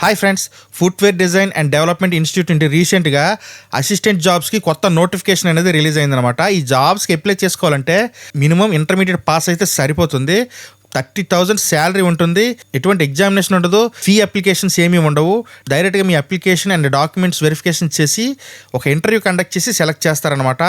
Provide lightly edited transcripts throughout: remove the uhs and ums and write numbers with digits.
Hi friends, footwear design and development institute నుండి రీసెంట్గా assistant జాబ్స్కి కొత్త నోటిఫికేషన్ అనేది రిలీజ్ అయిందనమాట. ఈ జాబ్స్కి అప్లై చేసుకోవాలంటే మినిమం ఇంటర్మీడియట్ పాస్ అయితే సరిపోతుంది. 30,000 శాలరీ ఉంటుంది. ఎటువంటి ఎగ్జామినేషన్ ఉండదు. ఫీ అప్లికేషన్స్ ఏమీ ఉండవు. డైరెక్ట్గా మీ అప్లికేషన్ అండ్ డాక్యుమెంట్స్ వెరిఫికేషన్ చేసి ఒక ఇంటర్వ్యూ కండక్ట్ చేసి సెలెక్ట్ చేస్తారనమాట.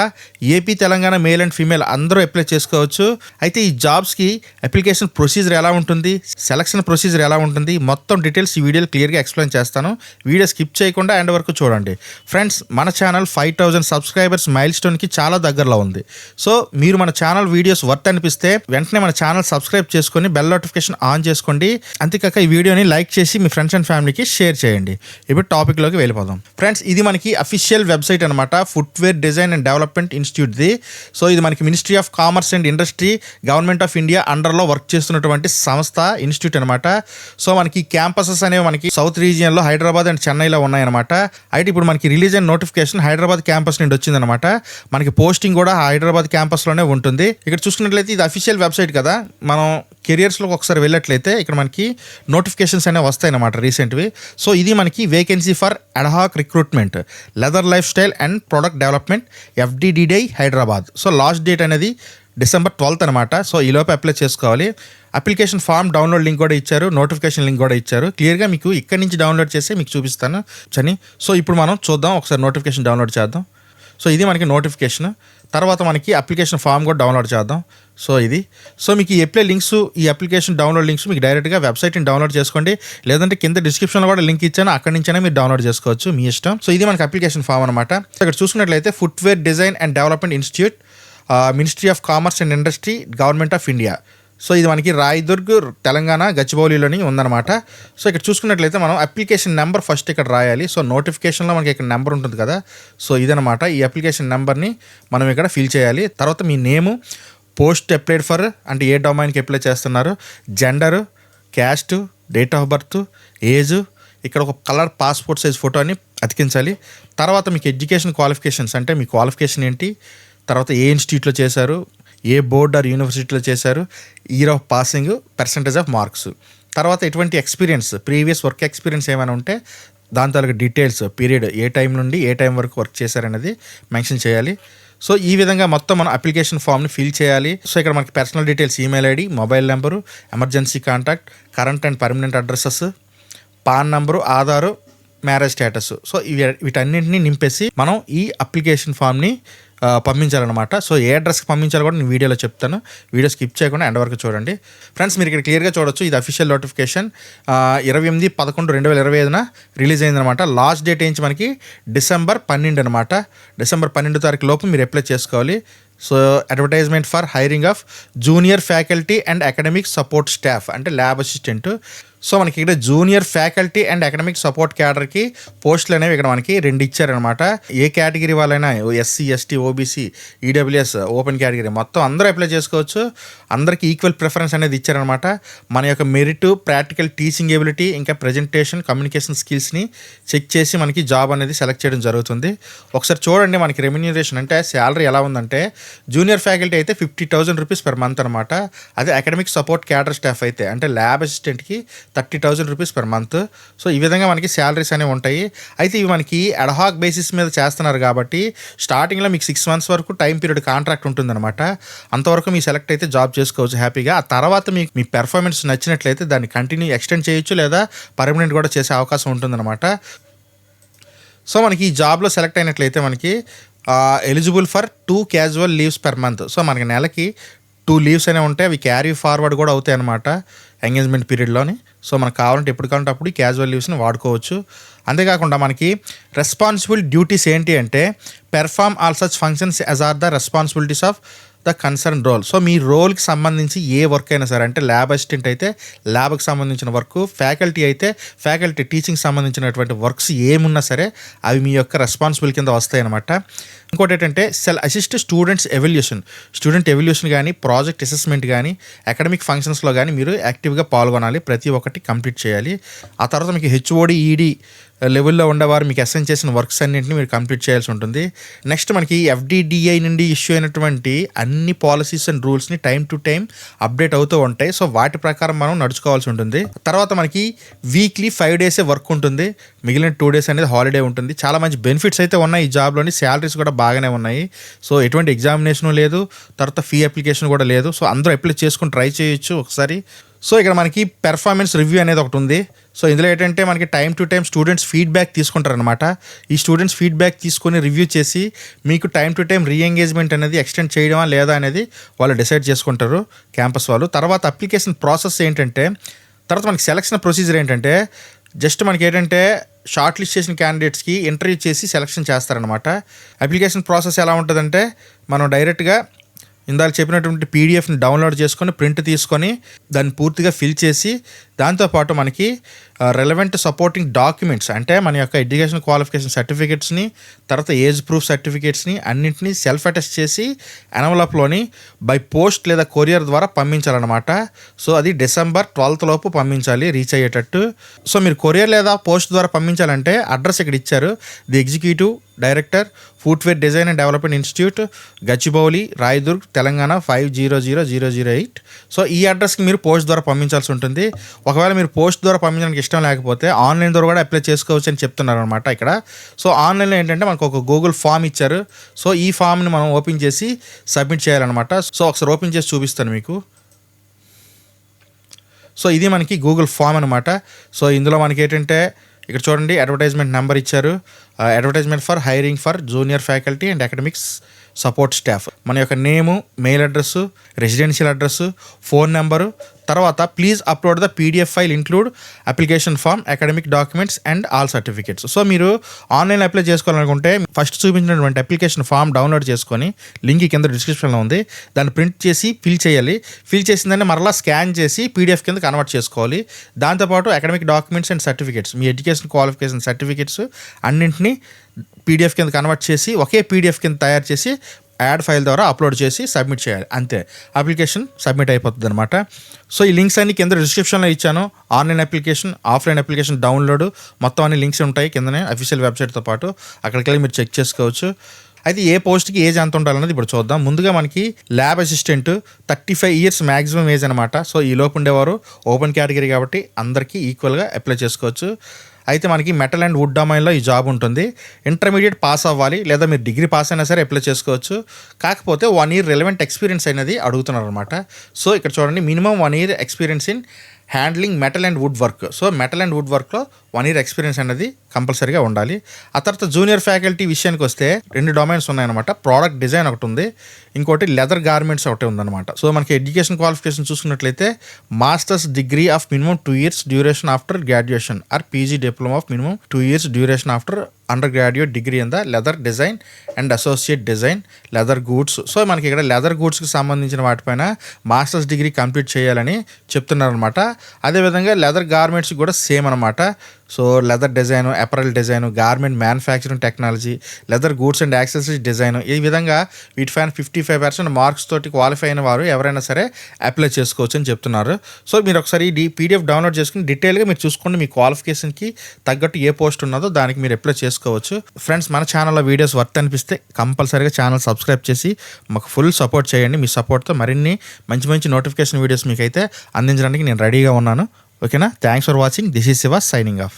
AP, Telangana male and female అందరూ అప్లై చేసుకోవచ్చు. అయితే ఈ జాబ్స్కి అప్లికేషన్ ప్రొసీజర్ ఎలా ఉంటుంది, సెలక్షన్ ప్రొసీజర్ ఎలా ఉంటుంది, మొత్తం డీటెయిల్స్ ఈ వీడియోలో క్లియర్గా ఎక్స్ప్లెయిన్ చేస్తాను. వీడియో స్కిప్ చేయకుండా ఎండ్ వరకు చూడండి. ఫ్రెండ్స్, మన ఛానల్ 5,000 సబ్స్క్రైబర్స్ మైల్ స్టోన్కి చాలా దగ్గరలో ఉంది. సో మీరు మన ఛానల్ వీడియోస్ వర్త్ అనిపిస్తే వెంటనే మన ఛానల్ సబ్స్క్రైబ్ చేసుకొని బెల్ నోటిఫికేషన్ ఆన్ చేసుకోండి. అంతేకాక ఈ వీడియోని లైక్ చేసి మీ ఫ్రెండ్స్ అండ్ ఫ్యామిలీకి షేర్ చేయండి. ఇప్పుడు టాపిక్లోకి వెళ్ళిపోదాం. ఫ్రెండ్స్, ఇది మనకి అఫీషియల్ వెబ్సైట్ అనమాట, ఫుట్వేర్ డిజైన్ అండ్ డెవలప్మెంట్ ఇన్స్టిట్యూట్ది. సో ఇది మనకి ministry of commerce and industry, government of India అండర్లో వర్క్ చేస్తున్నటువంటి సంస్థ, ఇన్స్టిట్యూట్ అనమాట. సో మనకి క్యాంపసెస్ అనేవి మనకి సౌత్ రీజియన్లో హైదరాబాద్ అండ్ చెన్నైలో ఉన్నాయన్నమాట. అయితే ఇప్పుడు మనకి రిలీజ్ అయిన నోటిఫికేషన్ హైదరాబాద్ క్యాంపస్ నుండి వచ్చిందనమాట. మనకి పోస్టింగ్ కూడా హైదరాబాద్ క్యాంపస్లోనే ఉంటుంది. ఇక్కడ చూసుకున్నట్లయితే ఇది అఫీషియల్ వెబ్సైట్ కదా, మనం కెరియర్స్లోకి ఒకసారి వెళ్ళట్లయితే ఇక్కడ మనకి నోటిఫికేషన్స్ అనేవి వస్తాయి అన్నమాట రీసెంట్వి. సో ఇది మనకి vacancy for ad hoc recruitment, leather life style and product development, FDDI Hyderabad. So last date అనేది December 12th అనమాట. సో ఈలోపు అప్లై చేసుకోవాలి. అప్లికేషన్ ఫామ్ డౌన్లోడ్ లింక్ కూడా ఇచ్చారు, నోటిఫికేషన్ లింక్ కూడా ఇచ్చారు. క్లియర్గా మీకు ఇక్కడి నుంచి డౌన్లోడ్ చేసి మీకు చూపిస్తాను చని. సో ఇప్పుడు మనం చూద్దాం, ఒకసారి నోటిఫికేషన్ డౌన్లోడ్ చేద్దాం. సో ఇది మనకి నోటిఫికేషన్. తర్వాత మనకి అప్లికేషన్ ఫామ్ కూడా డౌన్లోడ్ చేద్దాం. సో ఇది. సో మీకు ఈ అప్లై లింక్స్, ఈ అప్లికేషన్ డౌన్లోడ్ లింక్స్ మీకు డైరెక్ట్గా వెబ్సైట్ని డౌన్లోడ్ చేసుకోండి, లేదంటే కింద డిస్క్రిప్షన్లో కూడా లింక్ ఇచ్చాను, అక్కడి నుంచైనా మీరు డౌన్లోడ్ చేసుకోవచ్చు, మీ ఇష్టం. సో ఇది మనకి అప్లికేషన్ ఫామ్ అనమాట. ఇక్కడ చూసుకున్నట్లయితే footwear design and development institute, ministry of commerce and industry, government of India. So ఇది మనకి రాయదుర్గ్, తెలంగాణ, గచ్చిబౌలిలోని ఉందన్నమాట. సో ఇక్కడ చూసుకున్నట్లయితే మనం అప్లికేషన్ నెంబర్ ఫస్ట్ ఇక్కడ రాయాలి. సో నోటిఫికేషన్లో మనకి ఇక్కడ నెంబర్ ఉంటుంది కదా, సో ఇదనమాట. ఈ అప్లికేషన్ నెంబర్ని మనం ఇక్కడ ఫిల్ చేయాలి. తర్వాత మీ నేము, పోస్ట్ అప్లైడ్ ఫర్ అంటే ఏ డొమైన్కి అప్లై చేస్తున్నారు, gender, caste, date of birth, age, ఇక్కడ ఒక కలర్ పాస్పోర్ట్ సైజ్ ఫోటోని అతికించాలి. తర్వాత మీకు ఎడ్యుకేషన్ క్వాలిఫికేషన్స్ అంటే మీ క్వాలిఫికేషన్ ఏంటి, తర్వాత ఏ ఇన్స్టిట్యూట్లో చేశారు, ఏ బోర్డ్ ఆర్ యూనివర్సిటీలో చేశారు, year of passing, percentage of marks. తర్వాత ఎటువంటి ఎక్స్పీరియన్స్, ప్రీవియస్ వర్క్ ఎక్స్పీరియన్స్ ఏమైనా ఉంటే దాని తాలూకు డీటెయిల్స్, పీరియడ్ ఏ టైం నుండి ఏ టైం వరకు వర్క్ చేశారనేది మెన్షన్ చేయాలి. సో ఈ విధంగా మొత్తం మనం అప్లికేషన్ ఫామ్ని ఫిల్ చేయాలి. సో ఇక్కడ మనకి personal details, email ID, mobile number, emergency contact, current and permanent addresses, pan number, Aadhaar, marriage status. So వీటన్నింటినీ నింపేసి మనం ఈ అప్లికేషన్ ఫామ్ని పంపించాలన్నమాట. సో ఏ అడ్రస్కి పంపించాలో కూడా నేను వీడియోలో చెప్తాను, వీడియో స్కిప్ చేయకుండా ఎండ్ వరకు చూడండి. ఫ్రెండ్స్, మీరు ఇక్కడ క్లియర్గా చూడొచ్చు, ఇది అఫీషియల్ నోటిఫికేషన్ 28/11/2025 రిలీజ్ అయిందనమాట. లాస్ట్ డేట్ ఏంచి మనకి December 12 అనమాట. December 12 లోపు మీరు అప్లై చేసుకోవాలి. So advertisement for hiring of junior faculty and academic support staff అంటే ల్యాబ్ అసిస్టెంట్. సో మనకి ఇక్కడ junior faculty and academic support క్యాడర్కి పోస్టులు అనేవి ఇక్కడ మనకి 2 ఇచ్చారనమాట. ఏ కేటగిరీ వాళ్ళైనా, SC, ST, OBC, EWS, open category మొత్తం అందరూ అప్లై చేసుకోవచ్చు. అందరికీ ఈక్వల్ ప్రిఫరెన్స్ అనేది ఇచ్చారనమాట. మన యొక్క మెరిట్, ప్రాక్టికల్ టీచింగ్ ఎబిలిటీ, ఇంకా ప్రజెంటేషన్, కమ్యూనికేషన్ స్కిల్స్ని చెక్ చేసి మనకి జాబ్ అనేది సెలెక్ట్ చేయడం జరుగుతుంది. ఒకసారి చూడండి మనకి రెమ్యూనరేషన్ అంటే శాలరీ ఎలా ఉందంటే, జూనియర్ ఫ్యాకల్టీ అయితే 50,000 రూపీస్ పర్ మంత్ అనమాట. అదే అకాడమిక్ సపోర్ట్ క్యాడర్ స్టాఫ్ అయితే అంటే ల్యాబ్ అసిస్టెంట్కి 30,000 రూపీస్ పర్ మంత్. సో ఈ విధంగా మనకి శాలరీస్ అనేవి ఉంటాయి. అయితే ఇవి మనకి అడ్హాక్ బేసిస్ మీద చేస్తున్నారు కాబట్టి స్టార్టింగ్లో మీకు 6 months వరకు టైం పీరియడ్ కాంట్రాక్ట్ ఉంటుందన్నమాట. అంతవరకు మీ సెలెక్ట్ అయితే జాబ్ చేసుకోవచ్చు హ్యాపీగా. ఆ తర్వాత మీకు మీ పెర్ఫార్మెన్స్ నచ్చినట్లయితే దాన్ని కంటిన్యూ ఎక్స్టెండ్ చేయొచ్చు, లేదా పర్మనెంట్ కూడా చేసే అవకాశం ఉంటుందన్నమాట. సో మనకి ఈ జాబ్లో సెలెక్ట్ అయినట్లయితే మనకి eligible for 2 casual leaves per month. So మనకి నెలకి 2 లీవ్స్ అనేవి ఉంటాయి. అవి క్యారీ ఫార్వర్డ్ కూడా అవుతాయి అన్నమాట ఎంగేజ్మెంట్ పీరియడ్లోని. సో మనకు కావాలంటే ఎప్పుడు కావాలంటే అప్పుడు క్యాజువల్ లీవ్స్ని వాడుకోవచ్చు. అంతేకాకుండా మనకి రెస్పాన్సిబుల్ డ్యూటీస్ ఏంటి అంటే, perform all such functions as are the responsibilities of the concern role. So మీ రోల్కి సంబంధించి ఏ వర్క్ అయినా సరే, అంటే ల్యాబ్ అసిస్టెంట్ అయితే ల్యాబ్కి సంబంధించిన వర్క్, ఫ్యాకల్టీ అయితే ఫ్యాకల్టీ టీచింగ్ సంబంధించినటువంటి వర్క్స్ ఏమున్నా సరే అవి మీ యొక్క రెస్పాన్సిబుల్ కింద వస్తాయి అన్నమాట. ఇంకోటి ఏంటంటే అసిస్ట్ స్టూడెంట్స్ ఎవాల్యుయేషన్ కానీ, ప్రాజెక్ట్ అసెస్మెంట్ కానీ, అకాడమిక్ ఫంక్షన్స్లో కానీ మీరు యాక్టివ్గా పాల్గొనాలి, ప్రతి ఒక్కటి కంప్లీట్ చేయాలి. ఆ తర్వాత మీకు HOD, ED లెవెల్లో ఉండేవారు మీకు అసైన్ చేసిన వర్క్స్ అన్నింటినీ మీరు కంప్లీట్ చేయాల్సి ఉంటుంది. నెక్స్ట్ మనకి FDDI నుండి ఇష్యూ అయినటువంటి అన్ని పాలసీస్ అండ్ రూల్స్ని టైం టు టైం అప్డేట్ అవుతూ ఉంటాయి. సో వాటి ప్రకారం మనం నడుచుకోవాల్సి ఉంటుంది. తర్వాత మనకి వీక్లీ 5 డేసే వర్క్ ఉంటుంది, మిగిలిన 2 డేస్ అనేది హాలిడే ఉంటుంది. చాలా మంచి బెనిఫిట్స్ అయితే ఉన్నాయి ఈ జాబ్లోని, శాలరీస్ కూడా బాగానే ఉన్నాయి. సో ఎటువంటి ఎగ్జామినేషన్ లేదు, తర్వాత ఫీ అప్లికేషన్ కూడా లేదు. సో అందరూ అప్లై చేసుకుని ట్రై చేయొచ్చు ఒకసారి. సో ఇక్కడ మనకి పెర్ఫార్మెన్స్ రివ్యూ అనేది ఒకటి ఉంది. సో ఇందులో ఏంటంటే మనకి time to time students feedback తీసుకుంటారనమాట. ఈ స్టూడెంట్స్ ఫీడ్బ్యాక్ తీసుకొని రివ్యూ చేసి మీకు టైం టు టైం రీఎంగేజ్మెంట్ అనేది ఎక్స్టెండ్ చేయడమా లేదా అనేది వాళ్ళు డిసైడ్ చేసుకుంటారు క్యాంపస్ వాళ్ళు. తర్వాత అప్లికేషన్ ప్రాసెస్ ఏంటంటే, తర్వాత మనకి సెలక్షన్ ప్రొసీజర్ ఏంటంటే, జస్ట్ మనకి ఏంటంటే షార్ట్ లిస్ట్ చేసిన క్యాండిడేట్స్కి ఇంటర్వ్యూ చేసి సెలక్షన్ చేస్తారనమాట. అప్లికేషన్ ప్రాసెస్ ఎలా ఉంటుందంటే, మనం డైరెక్ట్గా ఇందాక చెప్పినటువంటి పీడిఎఫ్ని డౌన్లోడ్ చేసుకొని ప్రింట్ తీసుకొని దాన్ని పూర్తిగా ఫిల్ చేసి దాంతోపాటు మనకి రెలవెంట్ సపోర్టింగ్ డాక్యుమెంట్స్ అంటే మన యొక్క ఎడ్యుకేషన్ క్వాలిఫికేషన్ సర్టిఫికేట్స్ని, తర్వాత ఏజ్ ప్రూఫ్ సర్టిఫికేట్స్ని అన్నింటినీ సెల్ఫ్ అటెస్ట్ చేసి ఎన్వలప్లోని బై పోస్ట్ లేదా కొరియర్ ద్వారా పంపించాలన్నమాట. సో అది December 12th లోపు పంపించాలి రీచ్ అయ్యేటట్టు. సో మీరు కొరియర్ లేదా పోస్ట్ ద్వారా పంపించాలంటే అడ్రస్ ఇక్కడ ఇచ్చారు. The executive director, footwear design and development institute, Gachibowli, Rayadurg, Telangana 500008. So ఈ అడ్రస్కి మీరు పోస్ట్ ద్వారా పంపించాల్సి ఉంటుంది. ఒకవేళ మీరు పోస్ట్ ద్వారా పంపించడానికి ఇష్టం లేకపోతే ఆన్లైన్ ద్వారా కూడా అప్లై చేసుకోవచ్చు అని చెప్తున్నారు అనమాట ఇక్కడ. సో ఆన్లైన్లో ఏంటంటే మనకు ఒక గూగుల్ ఫామ్ ఇచ్చారు. సో ఈ ఫామ్ని మనం ఓపెన్ చేసి సబ్మిట్ చేయాలన్నమాట. సో ఒకసారి ఓపెన్ చేసి చూపిస్తాను మీకు. సో ఇది మనకి గూగుల్ ఫామ్ అనమాట. సో ఇందులో మనకి ఏంటంటే ఇక్కడ చూడండి అడ్వర్టైజ్మెంట్ నెంబర్ ఇచ్చారు. Advertisement for hiring for junior faculty and academics support staff. మన యొక్క name, mail address, residential address, phone number, తర్వాత please upload the PDF file include application form, academic documents and all certificates. So మీరు online apply చేసుకోవాలనుకుంటే first చూపించినటువంటి application form download చేసుకొని link కింద డిస్క్రిప్షన్లో ఉంది, దాన్ని ప్రింట్ చేసి ఫిల్ చేయాలి. ఫిల్ చేసిందని మరలా స్కాన్ చేసి PDF కింద కన్వర్ట్ చేసుకోవాలి. దాంతోపాటు academic documents and certificates, me education qualification certificates అన్నింటినీ PDF కింద కన్వర్ట్ చేసి ఒకే PDF కింద తయారు చేసి యాడ్ ఫైల్ ద్వారా అప్లోడ్ చేసి సబ్మిట్ చేయాలి. అంతే, అప్లికేషన్ సబ్మిట్ అయిపోతుంది అనమాట. సో ఈ లింక్స్ అన్ని కింద డిస్క్రిప్షన్లో ఇచ్చాను. Online application, offline application download మొత్తం అన్ని లింక్స్ ఉంటాయి కిందనే అఫీషియల్ వెబ్సైట్తో పాటు. అక్కడికి వెళ్ళి మీరు చెక్ చేసుకోవచ్చు. అయితే ఏ పోస్ట్కి ఏజ్ ఎంత ఉండాలన్నది ఇప్పుడు చూద్దాం. ముందుగా మనకి lab assistant 35 years maximum age అనమాట. సో ఈ లోపు ఉండేవారు ఓపెన్ కేటగిరీ కాబట్టి అందరికీ ఈక్వల్గా అప్లై చేసుకోవచ్చు. అయితే మనకి మెటల్ అండ్ వుడ్ డొమైన్లో ఈ జాబ్ ఉంటుంది. ఇంటర్మీడియట్ పాస్ అవ్వాలి లేదా మీరు డిగ్రీ పాస్ అయినా సరే అప్లై చేసుకోవచ్చు. కాకపోతే 1 year రెలవెంట్ ఎక్స్పీరియన్స్ అనేది అడుగుతున్నారు అనమాట. సో ఇక్కడ చూడండి, minimum 1 year experience in handling metal and wood work. So metal and wood వర్క్లో 1 year ఎక్స్పీరియన్స్ అనేది కంపల్సరీగా ఉండాలి. ఆ తర్వాత జూనియర్ ఫ్యాకల్టీ విషయానికి వస్తే 2 డొమైన్స్ ఉన్నాయన్నమాట. ప్రోడక్ట్ డిజైన్ ఒకటి ఉంది, ఇంకోటి లెదర్ గార్మెంట్స్ ఒకటి ఉందన్నమాట. సో మనకి ఎడ్యుకేషన్ క్వాలిఫికేషన్ చూసుకున్నట్లయితే masters degree of minimum 2 years duration after graduation are PG diploma of minimum 2 years duration after under graduate degree in the leather design and associate design leather goods. So మనకి ఇక్కడ leather గూడ్స్కి సంబంధించిన వాటిపైన masters degree complete చేయాలని చెప్తున్నారు అనమాట. అదేవిధంగా leather గార్మెంట్స్కి కూడా same అనమాట. So leather design, apparel design, garment manufacturing technology, leather goods and accessories design, ఈ విధంగా వీటిపైన 55% మార్క్స్ తోటి క్వాలిఫై అయిన వారు ఎవరైనా సరే అప్లై చేసుకోవచ్చు అని చెప్తున్నారు. సో మీరు ఒకసారి ఈ PDF డౌన్లోడ్ చేసుకుని డీటెయిల్గా మీరు చూసుకోండి, మీ క్వాలిఫికేషన్కి తగ్గట్టు ఏ పోస్ట్ ఉన్నదో దానికి మీరు అప్లై చేసుకోవచ్చు. ఫ్రెండ్స్, మన ఛానల్లో వీడియోస్ వర్త్ అనిపిస్తే కంపల్సరీగా ఛానల్ సబ్స్క్రైబ్ చేసి మాకు ఫుల్ సపోర్ట్ చేయండి. మీ సపోర్ట్తో మరిన్ని మంచి మంచి నోటిఫికేషన్ వీడియోస్ మీకైతే అందించడానికి నేను రెడీగా ఉన్నాను. ఓకేనా? Thanks for watching. This is Shiva signing off.